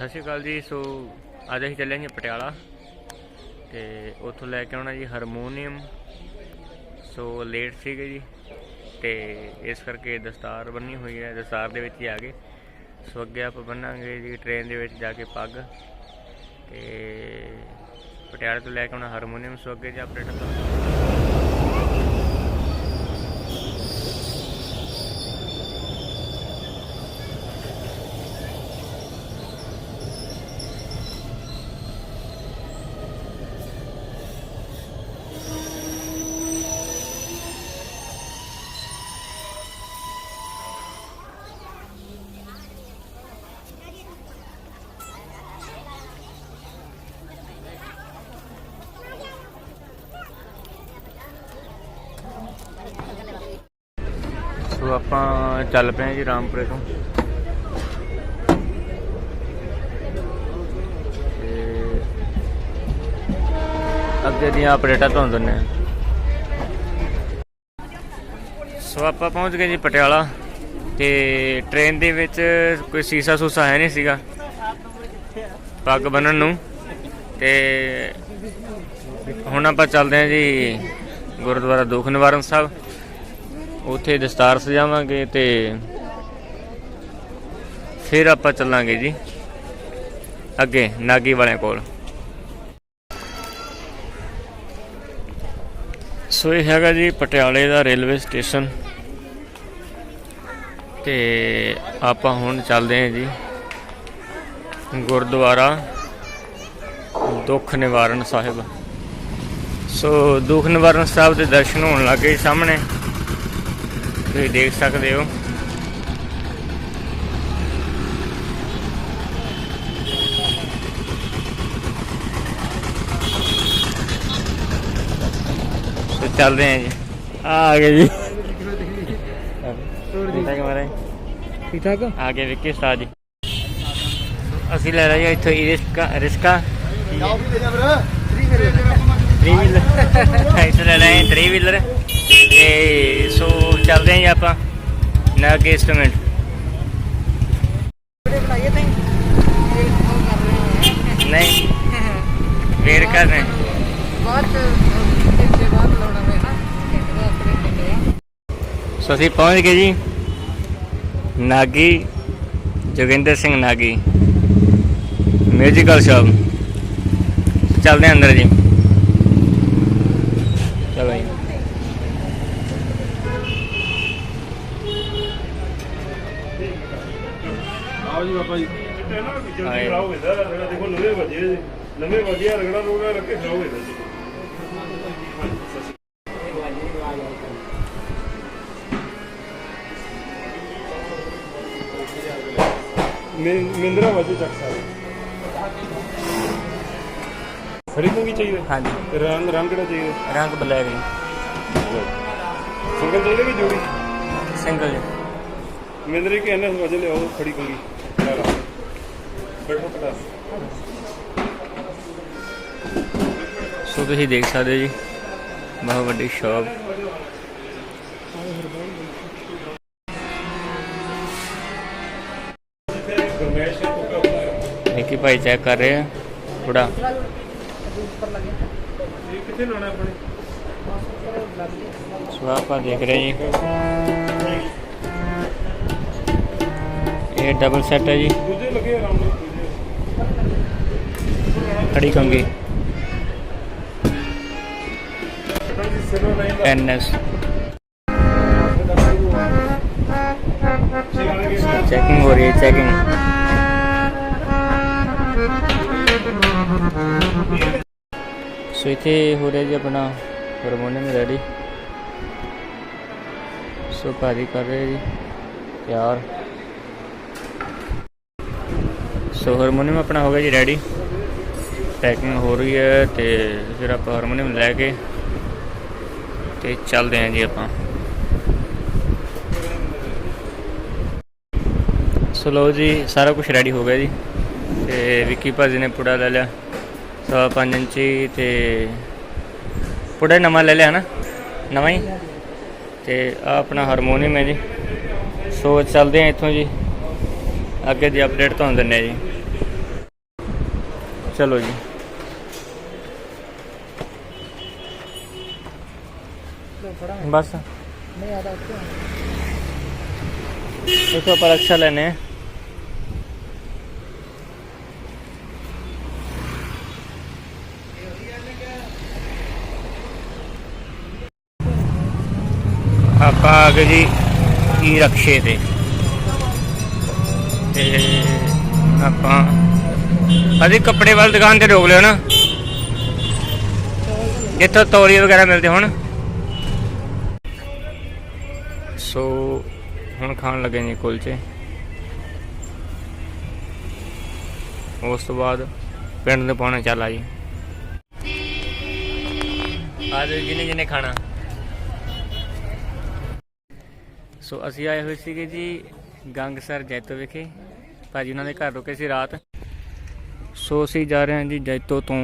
सत श्री अकाल जी। सो अज असीं चले जी पटियाला तो उत्थों लैके आना जी हारमोनीयम। सो लेट सी जी तो इस करके दस्तार बनी हुई है, दस्तार दे विच ही आ गए। सो अगे आप बन्नांगे जी ट्रेन दे विच जाके पग तो पटियाले तो लैके आना हारमोनीयम। सो अगे जी अपडेट सो आप चल पे जी रामपुरे तो अगे दियां अपडेटां तुहानूं दिन्ने। सो आप पहुँच गए जी पटियाला तो ट्रेन दे विच कोई सीसा सूसा है नहीं सीगा पग बन्नण नूं। ते हुण आपां चलदे हां जी गुरुद्वारा दुख निवारण साहब, उत्थे दस्तार सजावांगे तो फिर आप चलांगे जी अगे नागी वाले कोल। सो ये हैगा जी पटियाले का रेलवे स्टेशन तो आप हुण चलते हैं जी गुरुद्वारा दुख निवारण साहिब। सो दुख निवारण साहब के दर्शन होने लग गए सामने, तुसीं देख सकते हो। तो चल रहे हैं जी, आ गए जी ठीक ठाक आ गए विक्की उस्ताद जी। असीं ले रहे इत्थों रिस्का रिस्का थ्री व्हीलर इत्थों ले रहे हैं थ्री व्हीलर। सो चलते हैं जी आप नागे इंस्ट्रूमेंट। नहीं वेट कर रहे हैं। सो असीं पहुँच गए जी नागी जोगिंदर सिंह नागी म्यूजिकल शॉप। चलते हैं अंदर जी, चलो जी। मिंद्रा वजह चक सारे हरी मूंगी चाहिए। हाँ जी रंग रंग किहड़ा चाहिए? रंग ब्लैक जी। सिंगल चाहिए कि जोड़ी? सिंगल जी। मिंद्रे की एनएस वजह ले आओ खड़ी कंगी बैठो पटा। सो तुसीं देख सकते जी बहुत वड्डी शॉप। निकी भाई चेक कर रहे हैं थोड़ा। सो आप देख रहे हैं जी ये डबल सेट है जी खड़ी कंगी एनएस। चेकिंग हो रही है चेकिंग। सो इतने हो रहा जी अपना हारमोनियम रेडी। सो भाजी कर रहे जी तैयार। सो हारमोनियम अपना हो गया जी रेडी, पैकिंग हो रही है तो फिर आप हारमोनियम लैके तो चलते हैं जी आप। सो लो जी सारा कुछ रेडी हो गया जी। तो विक्की भाजी ने पुड़ा ले लिया 5.5 इंची तो पुड़ा नवा ले लिया है ना, नवा ही। तो अपना हारमोनियम है जी। सो चलते हैं इत्थों जी अगे दी अपडेट तुहानूं दिन्ने जी। चलो जी बस इतो पर अच्छा लेने आप आ गए जी ई रक्शे ते आप अभी कपड़े वाली दुकान ते रोक लियो ना जितों तौलिए वगैरह मिलते हो। सो हम खान लगे जी कुलचे उस तो बाद पिंड में पाना चल आई आज जिन्हें जिन्हें खाना। सो असी आए हुए थे जी गंगसर जैतो विखे भाजी उन्होंने घर रुके सी रात। सो असी जा रहे हैं जी जैतो तो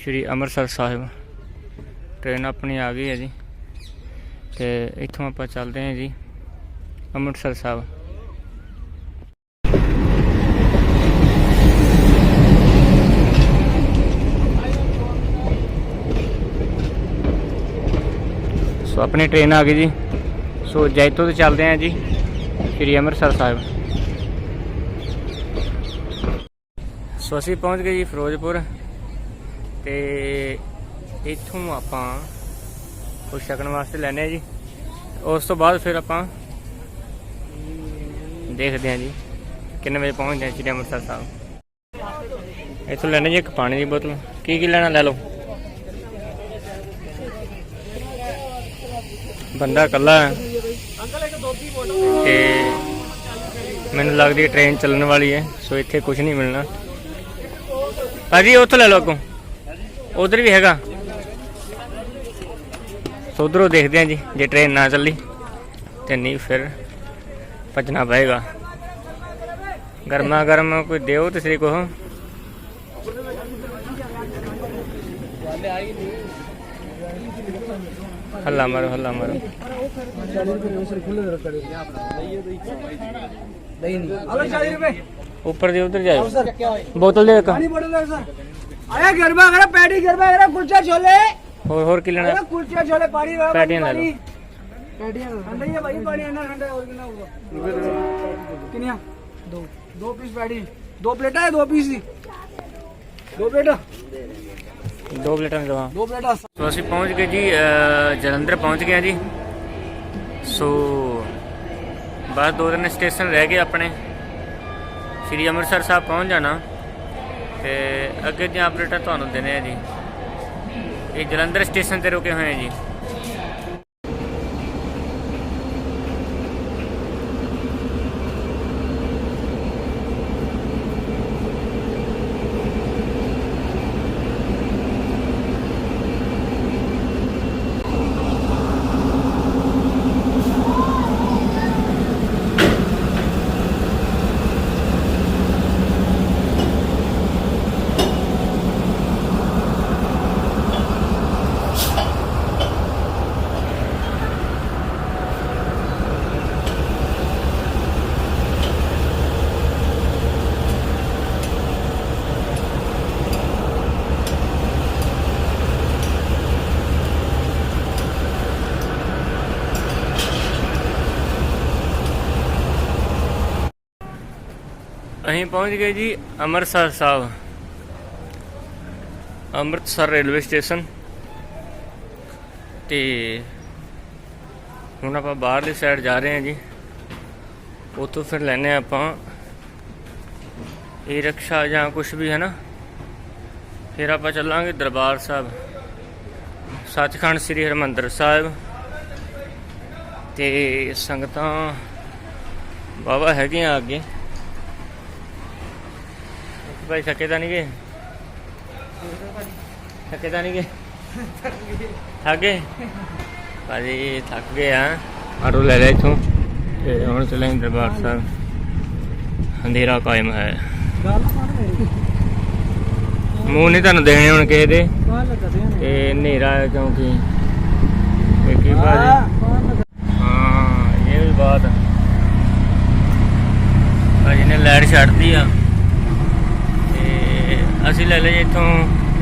श्री अमृतसर साहिब ट्रेन अपनी आ गई है जी तो इतों आप चलते हैं जी अमृतसर साहब। सो अपनी ट्रेन आ गई जी। सो जैतो तो चलते हैं जी श्री अमृतसर साहिब। सो असी पहुँच गए जी फिरोजपुर तो इतों आप कुछ छकन वास्ते लैने जी उस तो बाद फिर आप देखते हैं जी कितने बजे पहुँचते हैं श्री अमृतसर साहब। इतों लैने जी एक पानी की बोतल की लेना लै लो। बंदा कला है मैनू लगती है ट्रेन चलने वाली है। सो इत्थे कुछ नहीं मिलना भाजी उत्थों ले लो अगों उधर भी हैगा। सो उधरों देखते हैं जी जे ट्रेन ना चली तो नहीं फिर भजना पएगा। गर्मा गर्म कोई देओ तो सही को हल्ला मारो हल्ला मारो। ऊपर दे उधर जाओ बोतल दे अरे गरबा अगर पैटी गरबा अगर कुलचा छोले और की लेना कुलचा छोले पानी पैटियां ले लो। पैटियां ठंडा ही है भाई पानी है ना ठंडा और कितना होगा कितनिया दो पीस पैटी 2 प्लेटा है 2 पीस ही 2 प्लेटा 2 प्लेटा में दो प्लेटा। तो असी पहुँच गए जी जलंधर पहुँच गए जी। सो बस 2-3 स्टेशन रह गए अपने श्री अमृतसर साहब पहुँच जाना तो अगे दी अपडेट तुहानूं देने हैं जी। ये जलंधर स्टेशन ते रुके हुए हैं जी। अहीं पहुँच गए जी अमृतसर साहब अमृतसर रेलवे स्टेशन ते हुण आपां बाहरली साइड जा रहे हैं जी। उतों फिर लैने आपां ई रिक्शा या कुछ भी है ना फिर आपां चलांगे दरबार साहब सचखंड श्री हरमंदर साहिब ते संगतां बाबा हैगियां अगे। भाई थके तो नहीं गए थके तो नहीं गए थक गए भाजी थक गए हैं। ऑटो ले लिया इतों हम चले दरबार साहब अंधेरा कायम है। मूँह नहीं तुहानूं देखने हुण किसे दे ते हनेरा है क्योंकि भाजी हाँ ये भी बात भाजी ने लाइट छड्ड दी आ ਅਸੀਂ ਲੈ ਲਈ ਇੱਥੋਂ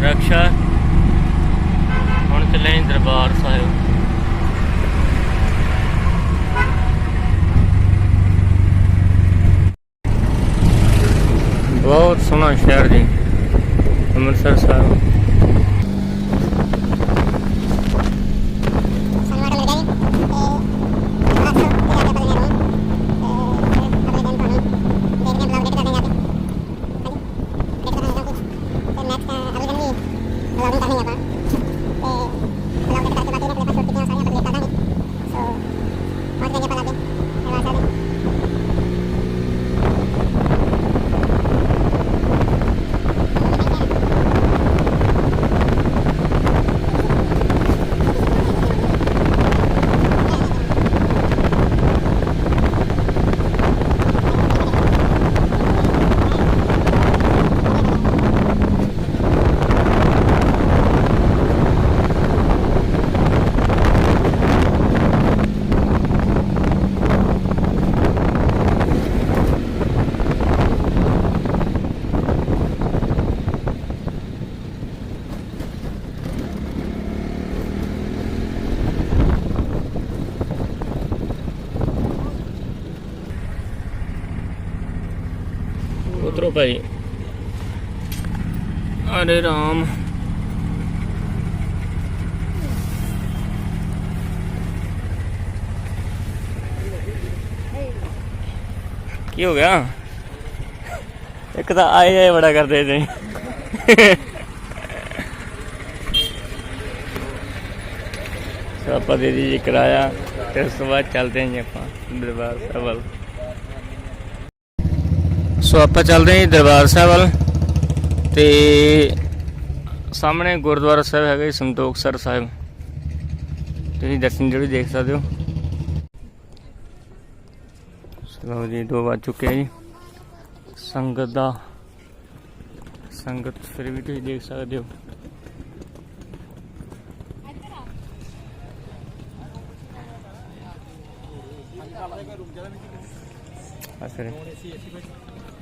ਰਕਸ਼ਾ, ਹੁਣ ਚੱਲੇ ਦਰਬਾਰ ਸਾਹਿਬ। बहुत सोहना शहर जी अमृतसर साहब। उतरो भाई। अरे राम, की हो गया? एक तो आए आए बड़ा करते थे। तो आप दे दीजिए किराया, फिर उसके बाद चलते हैं जी आप दरबार साहब वाल। सो आप चलते हैं दरबार साहब वाल ते सामने गुरुद्वारा साहब है संतोखसर साहब, तुम दर्शन जो देख सकते हो। चलो जी 2 बज चुके हैं जी। संगत फिर भी तुम देख सकते हो।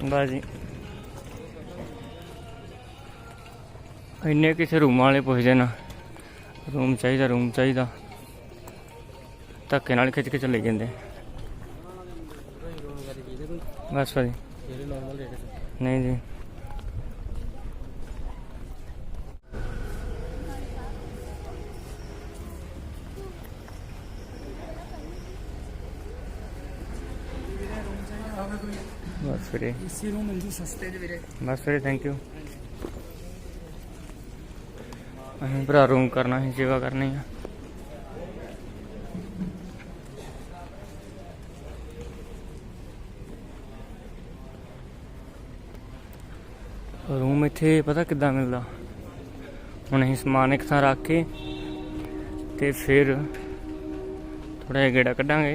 बस जी इन्ने किसी रूम वाले पुछते ना, रूम चाहिए धक्के नाल खिच के चले जाते। बस भाजी नहीं जी। बस फिर इसी रूम मिल सस्ते बस फिर थैंक यू। अं भरा रूम करना ही सेवा करनी है। रूम इत्थे पता किद्दां मिलदा, हुण असीं समान एक थां रख के ते फिर थोड़ा जिहा गेड़ा कड्डांगे।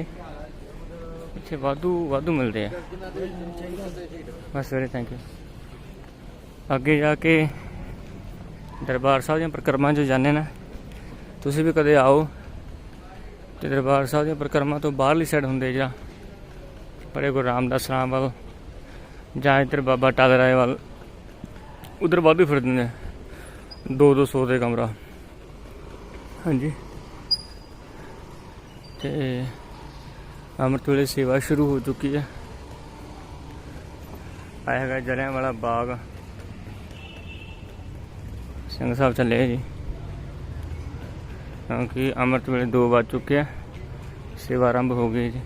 इत्थे वाधू मिलते हैं। बस वेरी थैंक यू। अगे जाके दरबार साहब दी परिक्रमा जो जाने ना, तुसीं भी कदे आओ तो दरबार साहब दी परिक्रमा तो बाहरली साइड होंदे जा बड़े गुरु रामदास राम वाल जां इधर बाबा टाल राय वाल, उधर वाधू फिरदे ने 200 दे कमरा। हाँ जी, ते अमृत वेले सेवा शुरू हो चुकी है। आया है जलियांवाला बाग, सिंह साहब चले जी क्योंकि अमृत वेले 2 बज चुके हैं, सेवा आरंभ हो गई जी।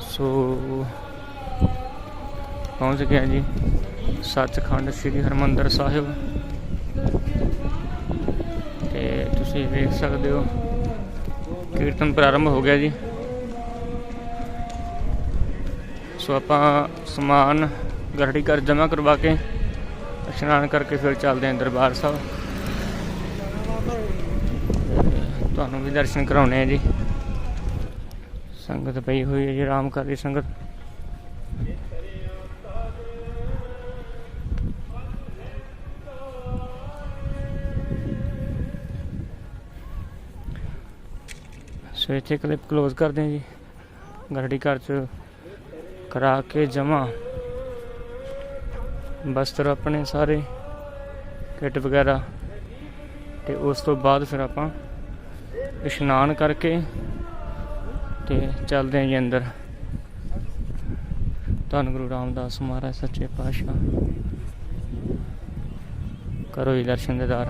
सो पहुँच गया जी सचखंड श्री हरमंदर साहिब। ते तुसीं देख सकते हो कीर्तन प्रारंभ हो गया जी। सो आपां समान गरड़ी घर जमा करवा के इशनान करके फिर चलते हैं दरबार साहब। तुहानूं भी दर्शन कराने हैं जी। संगत पई हुई है जी, आराम कर रही संगत। सो इत्थे क्लिप क्लोज करते हैं जी। गाड़ी घर च करा के जमा बस्तर अपने सारे किट वगैरह ते उस तो बाद फिर आपां इशनान करके ते चलते हैं जी अंदर। धन गुरु रामदास महाराज सच्चे पातशाह करो जी दर्शन दीदार।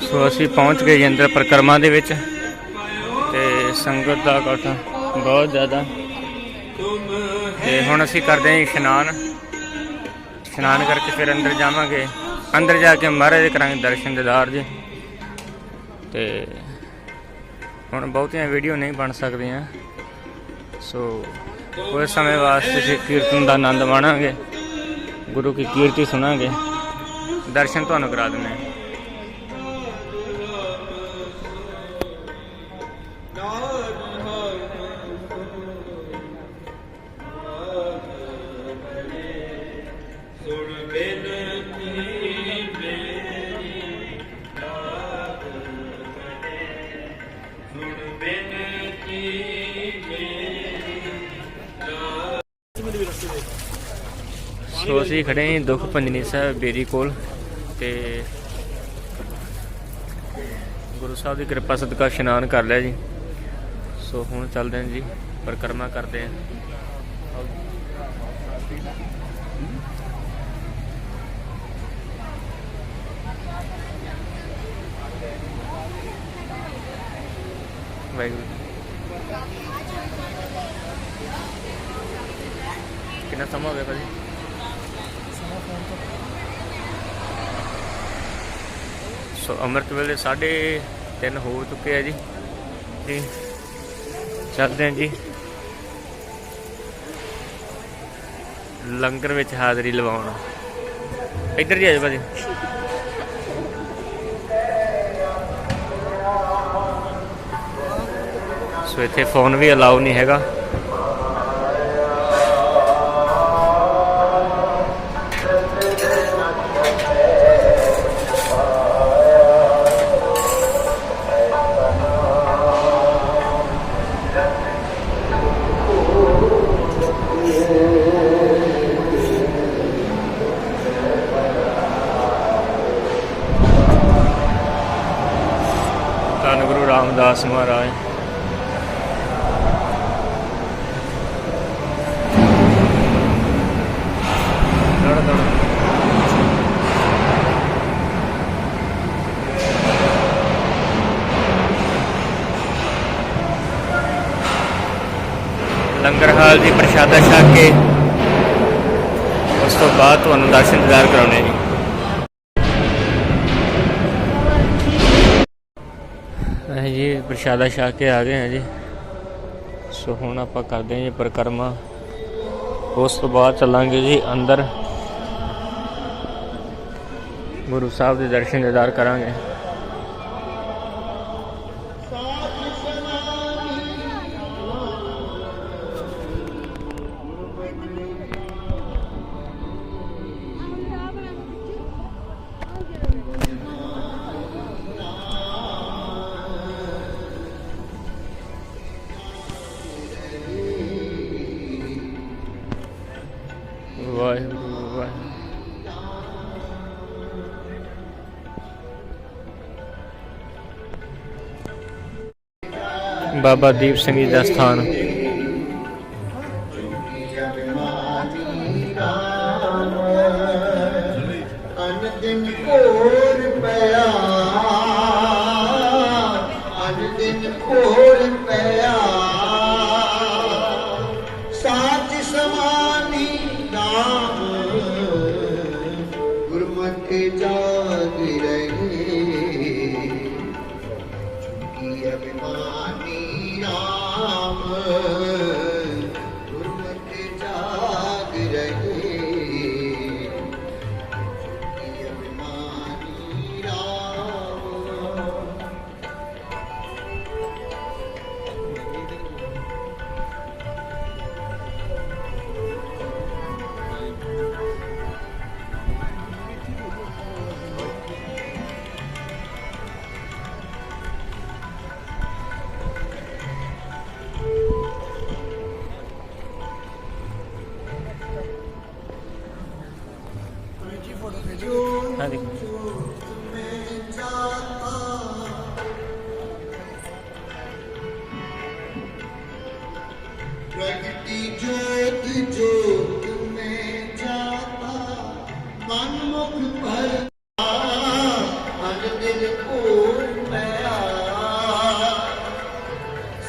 सो असी पहुँच गए जी अंदर परिक्रमा दे विच ते संगत का इकट्ठ बहुत ज़्यादा। ते हुण असी करते हैं इशनान। इशनान करके फिर अंदर जावांगे। अंदर जाके महाराज दे करांगे दर्शन दीदार जी। ते हुण बहुतियां वीडियो नहीं बन सकदियां, सो कुछ समय वास्ते कीर्तन का आनंद माणांगे, गुरु की कीर्ति सुनांगे, दर्शन तुहानूं करा दिंदे हैं। सो असी खड़े हैं दुख भंजनी साहब बेरी कोल ते गुरु साहब की कृपा सदका इशनान कर लिया जी। सो हुण चलते हैं जी, परिक्रमा करते हैं। वाहिगुरू कितना समा हो गया भाजी? सो अमृत वेले 3:30 हो चुके हैं जी। चलते हैं जी लंगर विच हाज़री लवाउण। इधर जी आ जाओ भाजी। सो इत्थे फोन भी अलाउ नहीं हैगा। धन गुरु रामदास महाराज लंगर हाल जी प्रशादा छक के उस तो बाद तुहानूं दर्शन दीदार कराउने जी। ਅਸੀਂ जी प्रशादा छक के आ गए हैं जी। सो हुण आपां करदे हैं जी परिक्रमा। उस तो बाद चलांगे जी अंदर, गुरु साहब के दर्शन दीदार करांगे। वाहिगुरू वाहिगुरू। बाबा दीप सिंह जी का स्थान। फोटो भेजो। हाँ देखो प्रगति ज्योत ज्योत में जाता मनमुख पर मन दिल को पया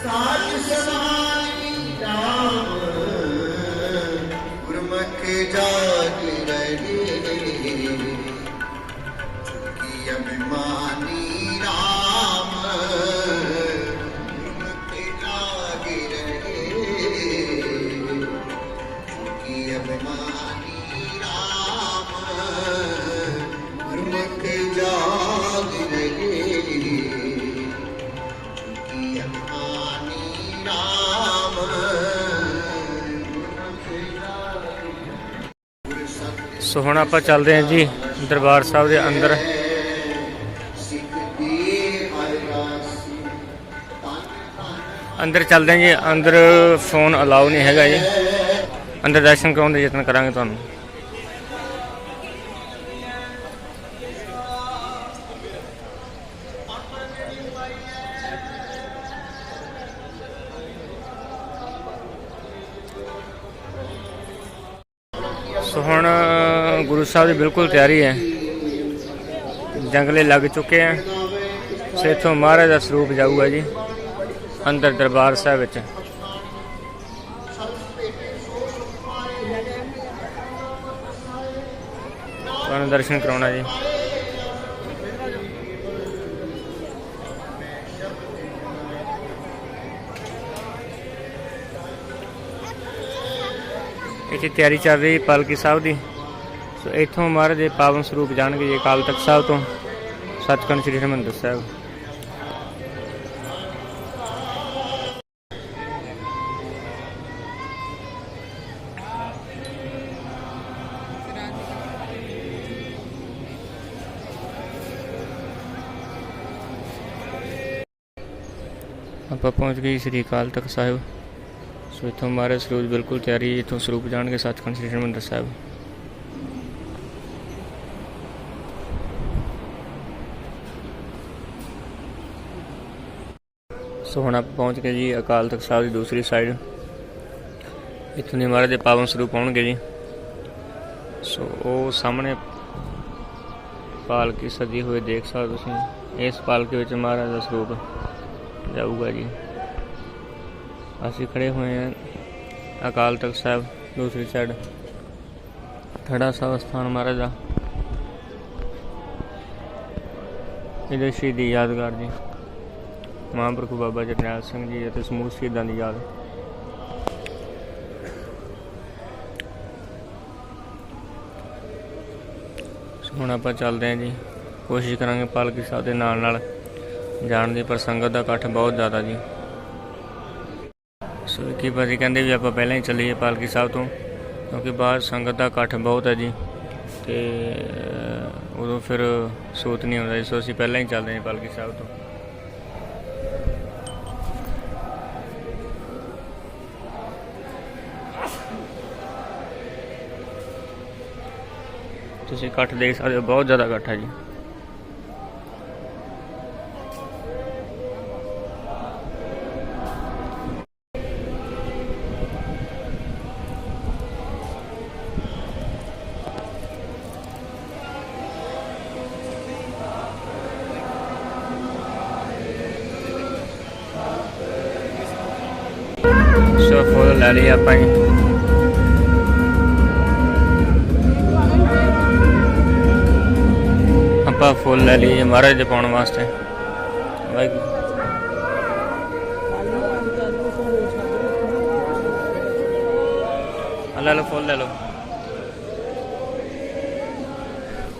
साज समाई राम गुरमुख जाग रहे चुकी अभिमानी राम गुरमुख जाग रहे चुकी अभिमानी राम गुरमुख जाग रहे चुकी अभिमानी राम गुरमुख जाग गुर सत्य सो हुण आपां चलदे हां जी दरबार साहिब दे अंदर। सिख दी अरदासी अंदर चलदे हां जी। अंदर फोन अलाउ नहीं हैगा जी। अंदर दर्शन कराउण दे यतन करांगे तुहानूं। सो हुण गुरु साहब की बिल्कुल तैयारी है। जंगले लग चुके हैं। सो इत्थों महाराज का सरूप जाऊगा जी अंदर दरबार साहिब विच। तुहानूं दर्शन कराउणा जी। इत्थे तैयारी चल रही पालकी साहब की। सो इत्थों महाराज के पावन स्वरूप जाणगे जी अकाल तख्त साहब तो सचखंड श्री हरिमंदर साहिब। ਆਪਾਂ पहुँच गए श्री अकाल तख्त साहिब। सो इत्थों महाराज स्वरूप बिल्कुल तैयारी। इत्थों स्वरूप जाणगे सचखंड श्री हरिमंदर साहिब। सो हुण आप पहुँच गए जी अकाल तख्त साहिब की दूसरी साइड। इत्थों दी महाराज दे पावन स्वरूप आउणगे जी। सो वो सामने पालकी सजी हुई देख सकते तुसीं। इस पालकी विच महाराज का स्वरूप जाऊगा जी। असीं खड़े हुए हैं अकाल तख्त साहिब दूसरी साइड। थड़ा साहिब स्थान महाराज का इधर शहीदी यादगार जी महापुरख बाबा जरनैल सिंह जी ਅਤੇ ਸਮੂਹ ਸ਼ਹੀਦਾਂ ਦੀ याद। ਹੁਣ ਆਪਾਂ ਚੱਲਦੇ ਹਾਂ ਜੀ। ਕੋਸ਼ਿਸ਼ ਕਰਾਂਗੇ ਪਾਲਕੀ ਸਾਹਿਬ ਦੇ ਨਾਲ ਨਾਲ ਜਾਣ ਦੀ, ਪਰ ਸੰਗਤ ਦਾ ਇਕੱਠ ਬਹੁਤ ਜ਼ਿਆਦਾ ਜੀ। ਸੋ ਕੀ ਭਾਜੀ ਕਹਿੰਦੇ ਵੀ ਆਪਾਂ ਪਹਿਲਾਂ ਹੀ ਚੱਲੀਏ ਪਾਲਕੀ ਸਾਹਿਬ ਤੋਂ, ਕਿਉਂਕਿ ਬਾਹਰ ਸੰਗਤ ਦਾ ਇਕੱਠ ਬਹੁਤ ਹੈ ਜੀ ਅਤੇ ਉਦੋਂ ਫਿਰ ਸੂਤ ਨਹੀਂ ਆਉਂਦਾ ਜੀ। ਸੋ ਅਸੀਂ ਪਹਿਲਾਂ ਹੀ ਚੱਲਦੇ ਹਾਂ ਪਾਲਕੀ ਸਾਹਿਬ ਤੋਂ। ਤੁਸੀਂ ਇਕੱਠ ਦੇਖ ਸਕਦੇ ਹੋ, ਬਹੁਤ ਜ਼ਿਆਦਾ ਇਕੱਠ ਹੈ ਜੀ। ਸੋ ਫੁੱਲ ਲੈ ਲਈ ਆਪਾਂ ਜੀ। ਆਪਾਂ ਫੁੱਲ ਲੈ ਲਈਏ ਮਹਾਰਾਜ ਦੇ ਪਾਉਣ ਵਾਸਤੇ। ਵਾਹਿਗੁਰੂ ਲੈ ਲਓ ਫੁੱਲ ਲੈ ਲਓ।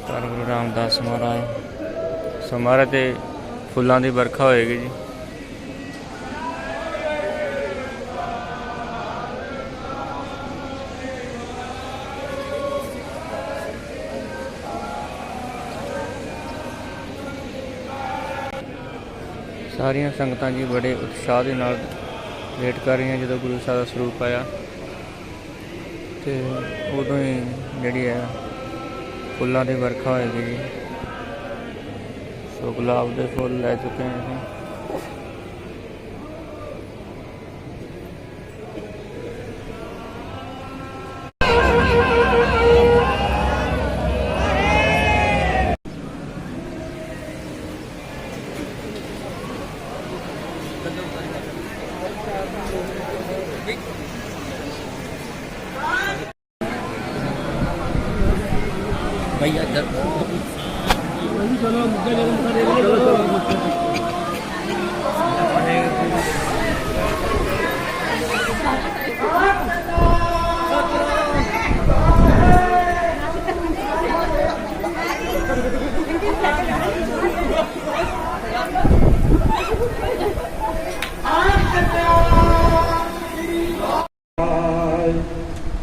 ਧੰਨ ਗੁਰੂ ਰਾਮਦਾਸ ਮਹਾਰਾਜ। ਸੋ ਮਹਾਰਾਜ ਦੇ ਫੁੱਲਾਂ ਦੀ ਵਰਖਾ ਹੋਏਗੀ ਜੀ। ਸਾਰੀਆਂ ਸੰਗਤਾਂ ਜੀ ਬੜੇ ਉਤਸ਼ਾਹ ਦੇ ਨਾਲ ਵੇਟ ਕਰ ਰਹੀਆਂ ਜਦੋਂ ਗੁਰੂ ਸਾਹਿਬ ਦਾ ਸਰੂਪ ਆਇਆ, ਅਤੇ ਉਦੋਂ ਹੀ ਜਿਹੜੀ ਹੈ ਫੁੱਲਾਂ ਦੀ ਵਰਖਾ ਹੋਏਗੀ ਜੀ। ਸੋ ਗੁਲਾਬ ਦੇ ਫੁੱਲ ਲੈ ਚੁੱਕੇ ਹਾਂ ਅਸੀਂ। भैया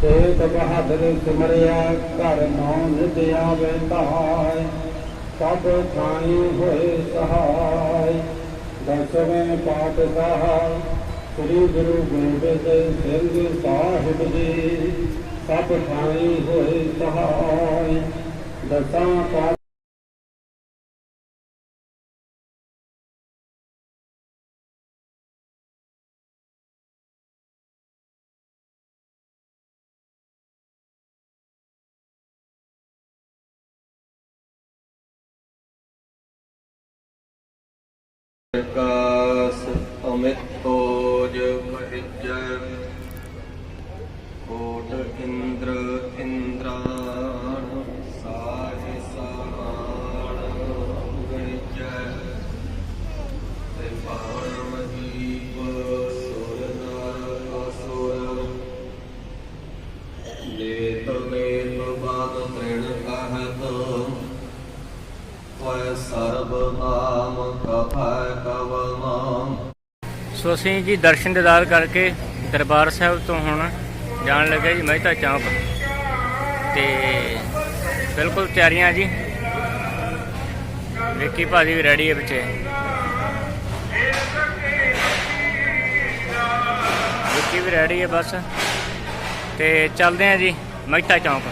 ਤੇਗ ਬਹਾਦਰ ਸਿਮਰਿਆ ਘਰ ਨਾਮ ਨਿਤ ਆਵੇ ਧਾਇ ਸਭ ਥਾਈ ਹੋਏ ਸਹਾਇ ਦਸਵੇਂ ਪਾਤਸ਼ਾਹ ਸ੍ਰੀ ਗੁਰੂ ਗੋਬਿੰਦ ਸਿੰਘ ਸਾਹਿਬ ਜੀ ਸਭ ਥਾਈ ਹੋਏ ਸਹਾਇ ਦਸਾਂ ਪਾਤਸ਼ਾਹ प्रकाश अमितोज परिजय कोट इंद्र इंद्राण साज सहाण गणिजय त्रिपाणमदीप सुर नर असुर लेत लेत बाग तृण कहत ਸਰਬ ਨਾਮ ਕਥਾ ਕਵਲ ਨਾਮ। ਸੋ ਅਸੀਂ ਜੀ ਦਰਸ਼ਨ ਦੀਦਾਰ ਕਰਕੇ ਦਰਬਾਰ ਸਾਹਿਬ ਤੋਂ ਹੁਣ ਜਾਣ ਲੱਗੇ ਜੀ ਮਹਿਤਾ ਚੌਂਕ ਤੇ ਬਿਲਕੁਲ ਤਿਆਰੀਆਂ ਜੀ। ਵਿੱਕੀ ਭਾਜੀ ਵੀ ਰੈਡੀ ਹੈ ਪਿੱਛੇ, ਵਿੱਕੀ ਵੀ ਰੈਡੀ ਹੈ ਬਸ। ਤੇ ਚੱਲਦੇ ਹਾਂ ਜੀ ਮਹਿਤਾ ਚੌਂਕ।